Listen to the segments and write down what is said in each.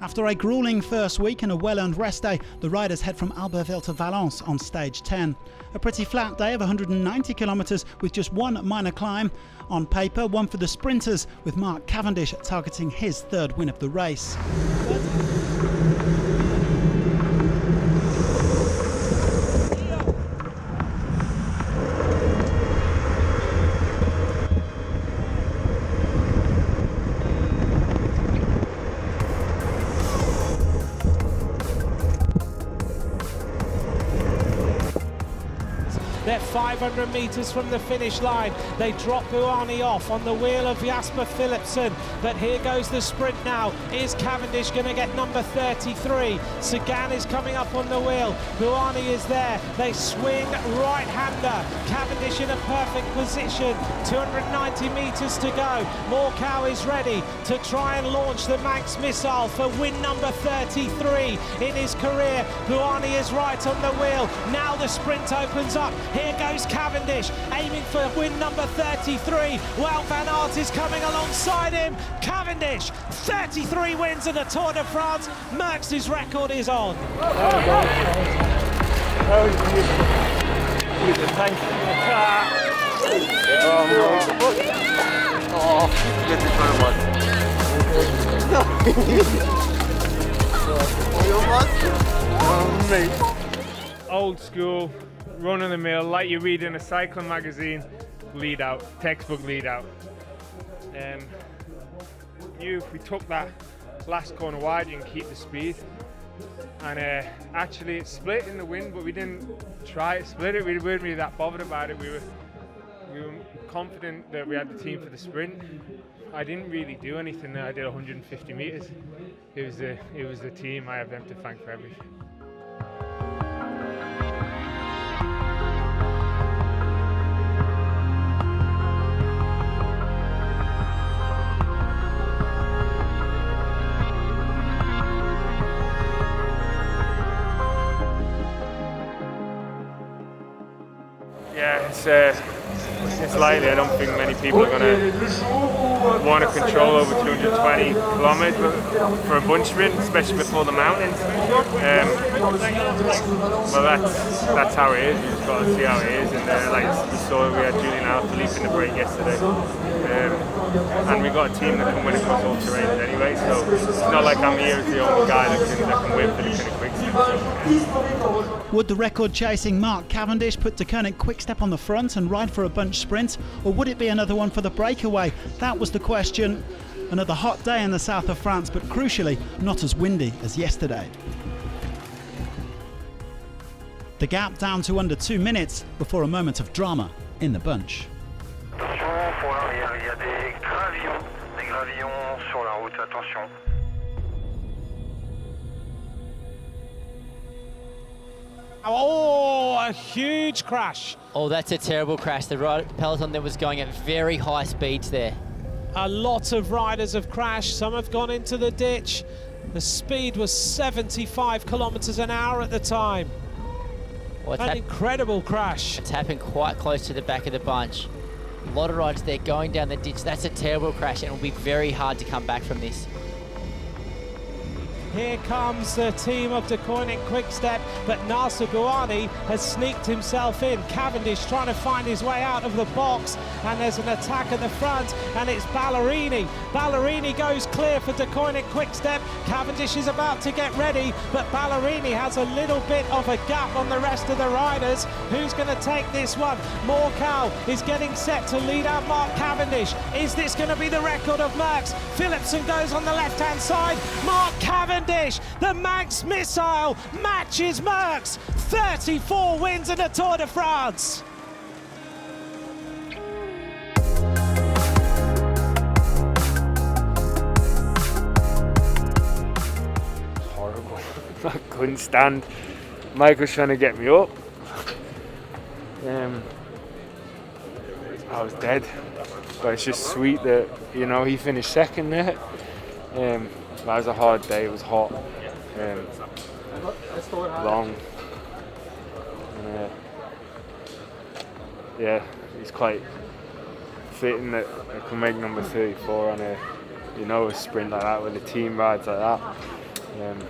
After a gruelling first week and a well-earned rest day, the riders head from Albertville to Valence on stage 10. A pretty flat day of 190 kilometres with just one minor climb. On paper, one for the sprinters, with Mark Cavendish targeting his third win of the race. They're 500 metres from the finish line. They drop Buani off on the wheel of Jasper Philipsen. But here goes the sprint now. Is Cavendish going to get number 33? Sagan is coming up on the wheel. Buani is there. They swing right-hander. Cavendish in a perfect position. 290 metres to go. Morcow is ready to try and launch the Manx missile for win number 33 in his career. Buani is right on the wheel. Now the sprint opens up. Here goes Cavendish, aiming for win number 33. Wout van Aert is coming alongside him. Cavendish, 33 wins in the Tour de France. Merckx's record is on. Old school, run of the mill, like you read in a cycling magazine, lead out, textbook lead out. If we took that last corner wide, you can keep the speed. And actually it split in the wind, but we didn't try to split it. We weren't really that bothered about it. We were confident that we had the team for the sprint. I didn't really do anything. I did 150 metres. It was the team. I have them to thank for everything. Yeah, it's likely. I don't think many people are going to want to control over 220 kilometres for a bunch sprint, especially before the mountains. But that's how it is. You just got to see how it is. And like we saw, we had Julian Alaphilippe in the break yesterday, and we got a team that can win across all terrains anyway. So it's not like I'm here as the only guy that can win for the Deceuninck Quickstep. Would the record-chasing Mark Cavendish put Deceuninck Quickstep on the front and ride for a bunch sprint, or would it be another one for the breakaway? That was the question. Another hot day in the south of France, but crucially not as windy as yesterday. The gap down to under 2 minutes before a moment of drama in the bunch. Oh, a huge crash. Oh, that's a terrible crash. The peloton that was going at very high speeds there. A lot of riders have crashed. Some have gone into the ditch. The speed was 75 kilometers an hour at the time. Well, an incredible crash. It's happened quite close to the back of the bunch. A lot of riders there going down the ditch. That's a terrible crash, and it will be very hard to come back from this. Here comes the team of Deceuninck Quickstep, but Nasser Buani has sneaked himself in. Cavendish trying to find his way out of the box, and there's an attack at the front, and it's Ballerini. Ballerini goes clear for Deceuninck Quickstep. Cavendish is about to get ready, but Ballerini has a little bit of a gap on the rest of the riders. Who's going to take this one? Morcow is getting set to lead out Mark Cavendish. Is this going to be the record of Merckx? Philipsen goes on the left-hand side. Mark Cavendish, the Manx missile, matches Merckx. 34 wins in the Tour de France. Horrible. I couldn't stand. Mike was trying to get me up. I was dead. But it's just sweet that, he finished second there. That was a hard day. It was hot, long. Yeah, it's quite fitting that I can make number 34 on a sprint like that with a team rides like that. and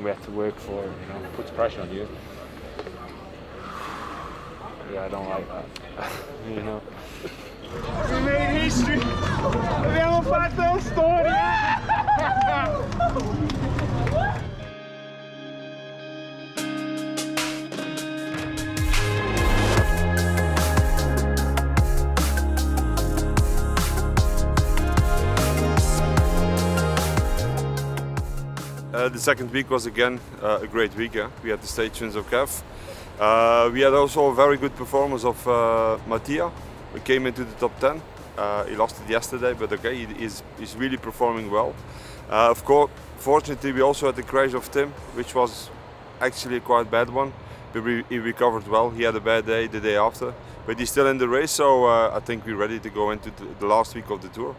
we have to work for it, you know. Puts pressure on you. Yeah, I don't like that. You know. We made history! Abbiamo fatto storia! The second week was again a great week. We had the stage wins of Kev. We had also a very good performance of Mattia. We came into the top 10. He lost it yesterday, but okay, he's really performing well. Of course, fortunately, we also had the crash of Tim, which was actually a quite bad one. But he recovered well. He had a bad day the day after, but he's still in the race, so I think we're ready to go into the last week of the tour.